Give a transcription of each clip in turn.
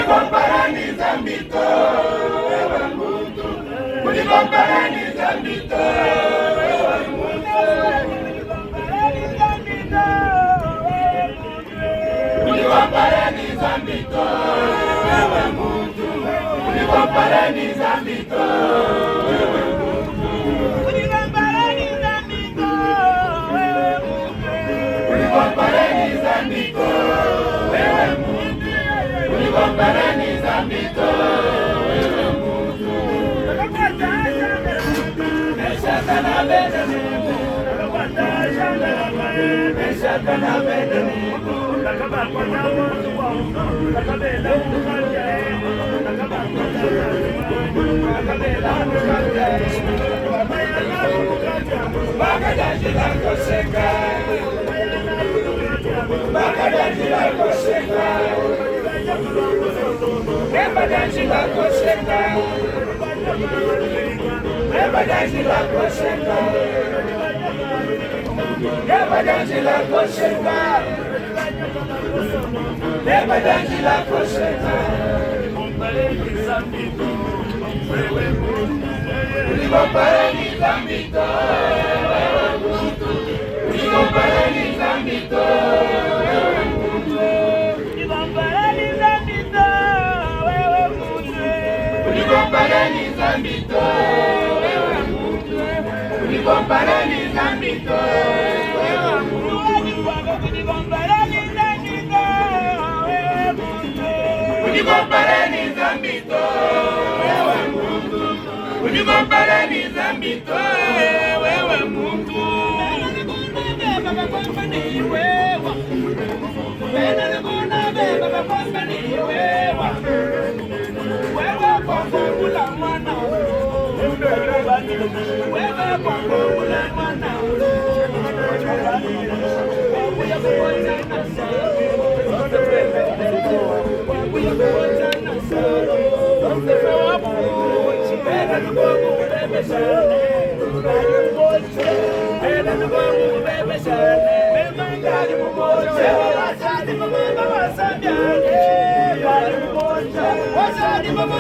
Unikomparaniza mito, wewe Mungu. Unikomparaniza mito, wewe Mungu. Unikomparaniza mito, wewe Mungu. Unikomparaniza mito, wewe Mungu. Unikomparaniza mito, wewe Mungu. Unikomparaniza mito, wewe Mungu. Unikomparaniza mito, wewe Mungu. Unikomparaniza mito, wewe Mungu. Neshakana bene Mungu, neshakana bene Mungu. Bagadaji la koseka, bagadaji la koseka, bagadaji la koseka, bagadaji la koseka, bagadaji la koseka, bagadaji la koseka. Unikomparaniza mito, wewe Mungu. Unikomparaniza mito, wewe Mungu. Unikomparaniza mito, wewe Mungu. Unikomparaniza mito, wewe Mungu. Unikomparaniza mito, wewe Mungu. Unikomparaniza mito, wewe Mungu. Unikomparaniza mito, wewe Mungu. Unikomparaniza mito, wewe Mungu. Unikomparaniza mito,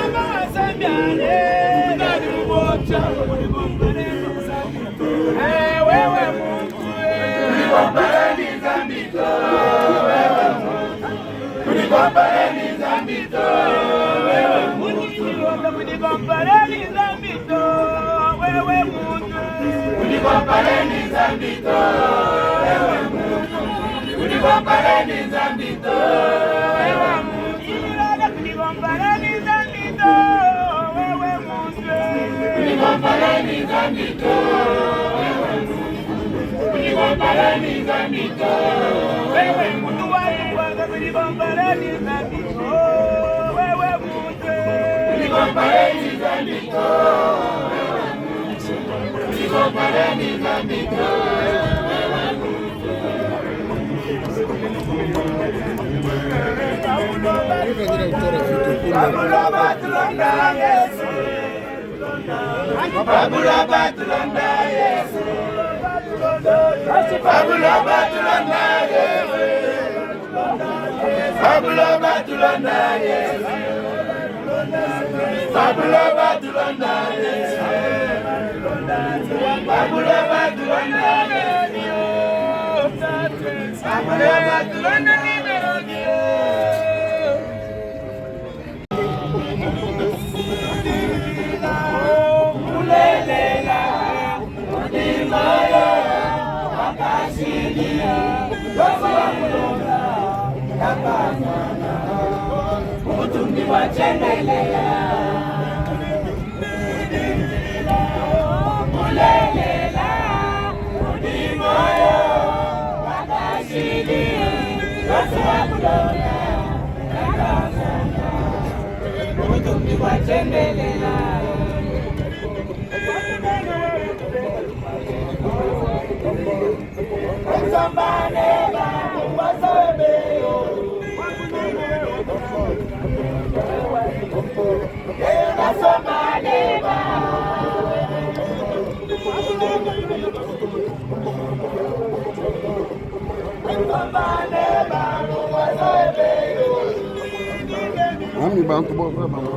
wewe Mungu. Unikomparaniza mito, wewe Mungu. Unikomparaniza mito, wewe Mungu. Unikomparaniza mito, wewe Mungu. Unikomparaniza mito, wewe Mungu. Unikomparaniza mito, wewe Mungu. Unikomparaniza mito, wewe Mungu. Unikomparaniza mito, wewe Mungu wangu. Unikomparaniza mito, wewe Mungu. Unikomparaniza mito, wewe Mungu. Unikomparaniza mito, wewe Mungu. Babula batulonda Yesu, babula batulonda Yesu, babula batulonda Yesu, babula batulonda Yesu, babula batulonda Yesu, babula batulonda Yesu, babula batulonda Yesu. mi bantu boza mama.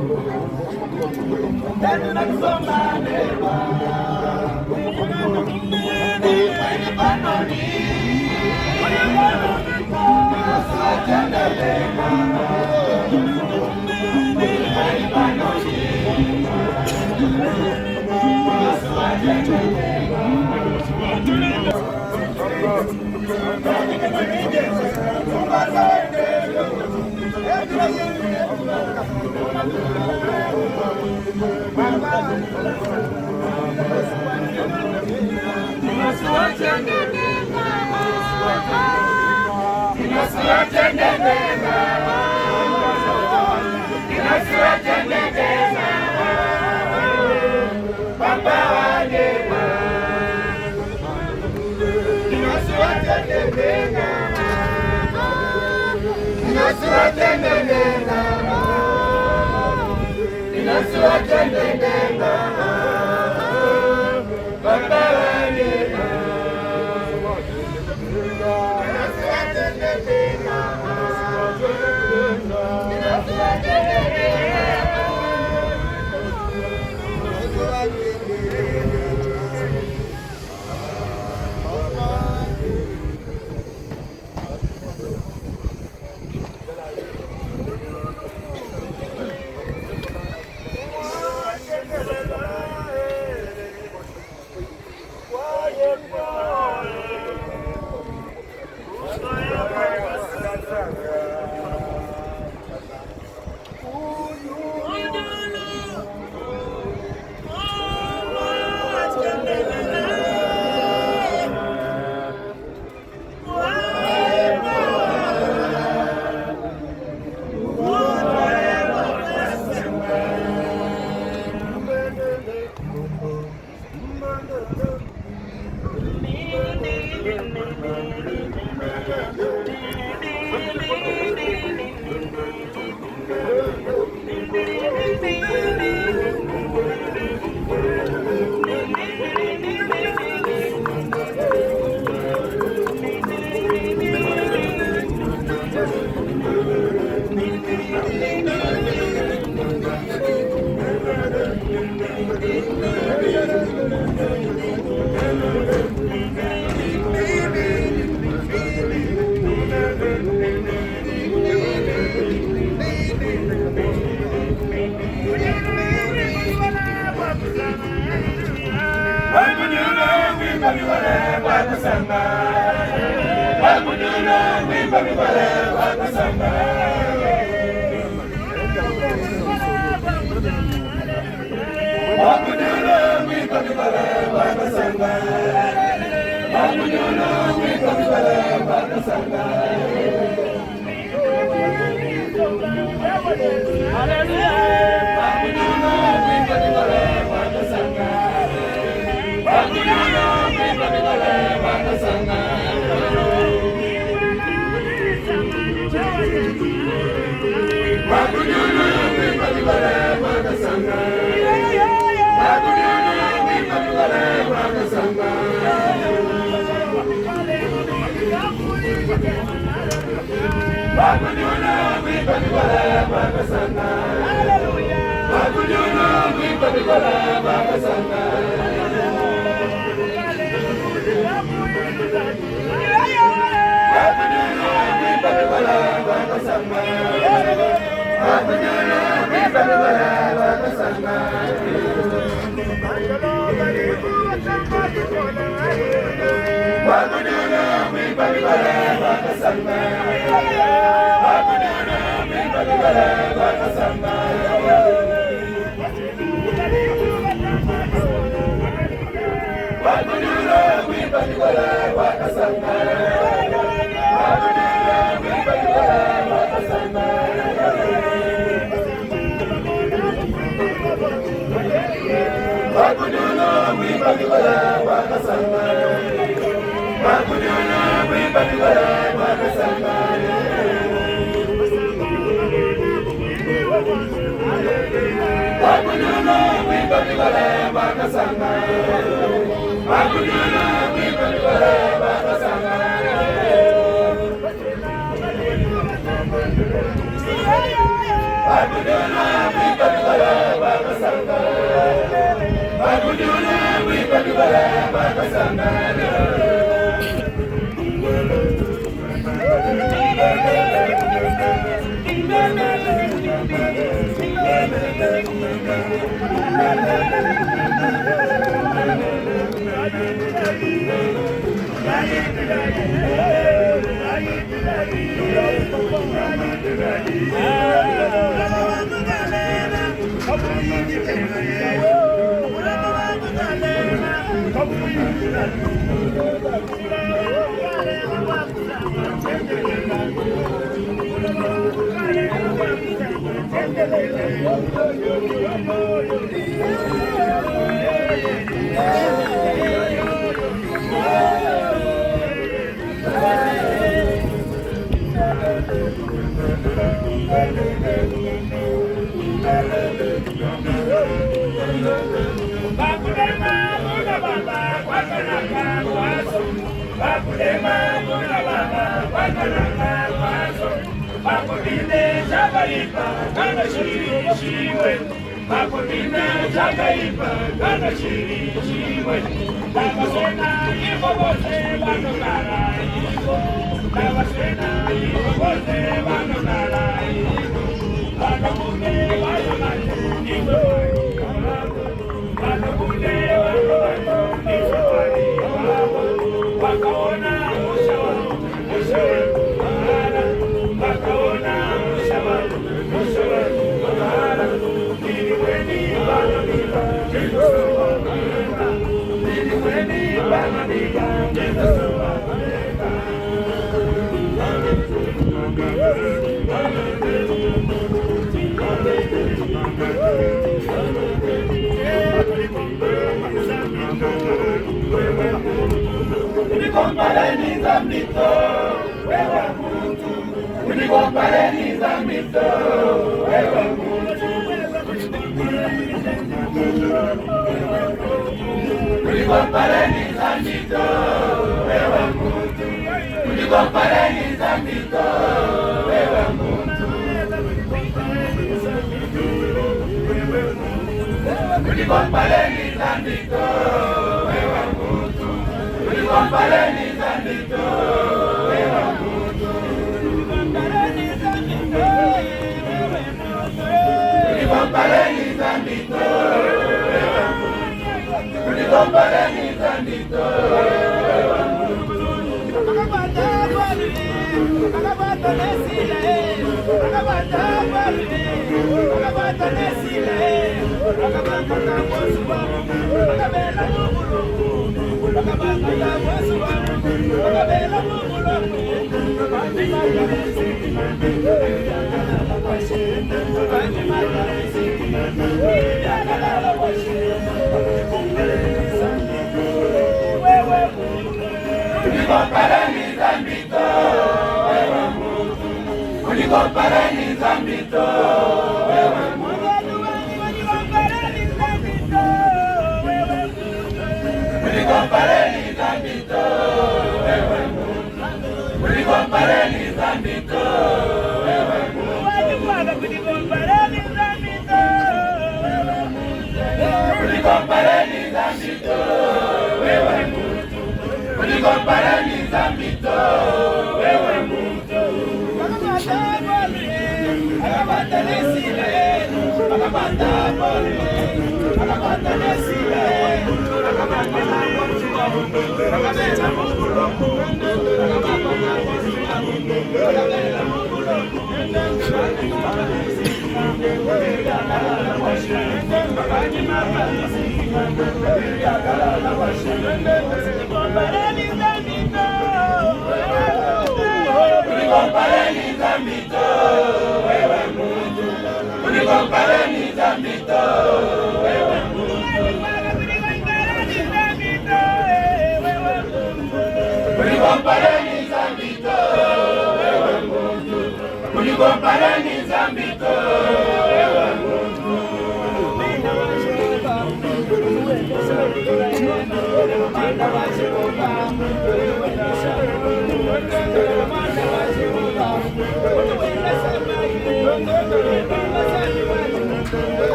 Baguduna wibadubala bakasanga. Baguduna wibadubala bakasanga.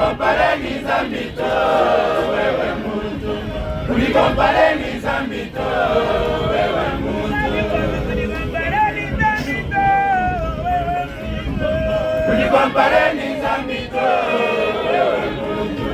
Unikompareni zambito, wewe muntu. Unikompareni zambito, wewe muntu. Unikompareni zambito, wewe muntu.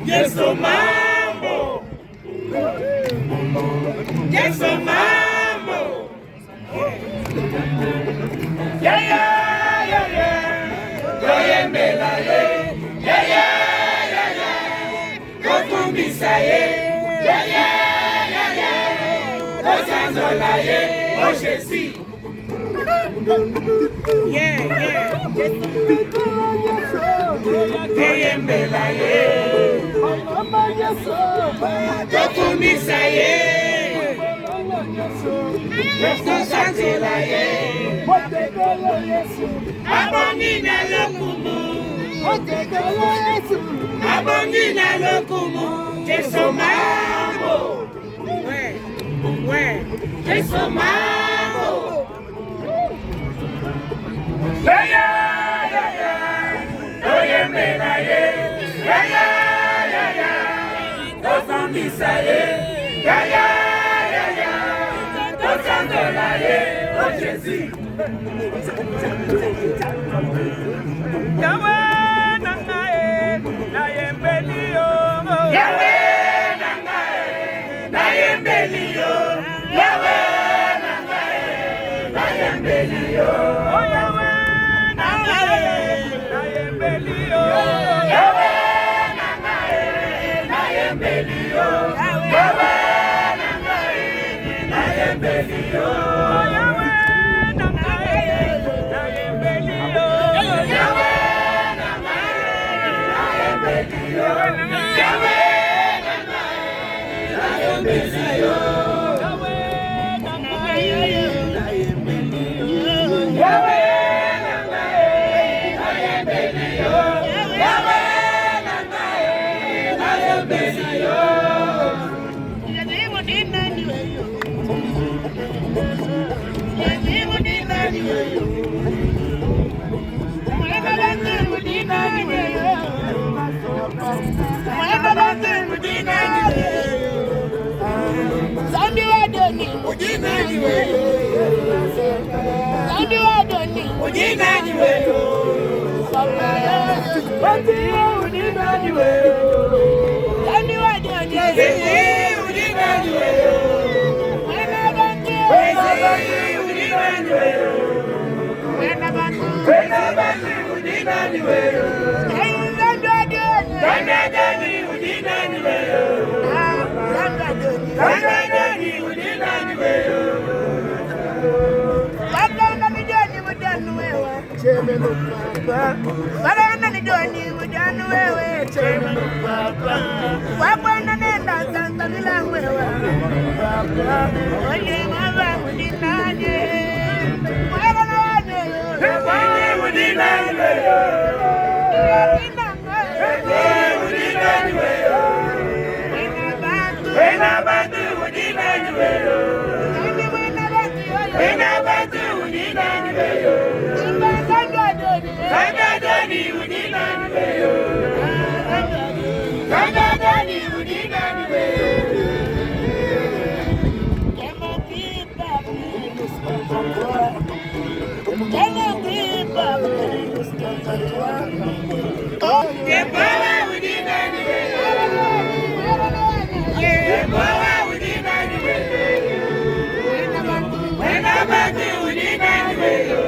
Yeso mambo, Yeso mambo, yeah yeah yeah yeah, Toyembela ye, yeah yeah yeah yeah, Kokumbisa ye, yeah yeah yeah yeah, Kosanzola ye, oh Jésus, yeah yeah, Toyembela ye. Tokumbisa ye, Kosanzola ye, Abongina lokumu, Abongina lokumu, Yeso mambo, Yeso mambo, yeah yeah yeah yeah, Toyembela ye, yeah yeah yeah yeah, Kokumbisa ye, yeah yeah yeah yeah, Kosanzola ye, oh Jésus. Yahweh nangae, nayembelio. Yahweh nangae, nayembelio. Yahweh nangae, nayembelio. Oh Yahweh nangae, nayembelio. Yahweh nangae, nayembelio. Yahweh nangae, nayembelio. Oh Yahweh nangae, nayembelio. Yahweh udinani weyo. Bati udinani weyo. Dani udinani weyo. Bati udinani weyo. Udinani weyo. Dani udinani weyo. Dani udinani weyo. Barana ni doni mujani wewe chema papa wabwana nenda santa bila wewe papa oye mama mudinaje wewe na waje wewe mudinaje wewe mudinaje wewe wena bantu mudinaje wewe wena bantu mudinaje wewe Dani udinani weyo. Dani udinani weyo. Yebawa udinani weyo. Yebawa udinani weyo. Wena bantu udinani weyo.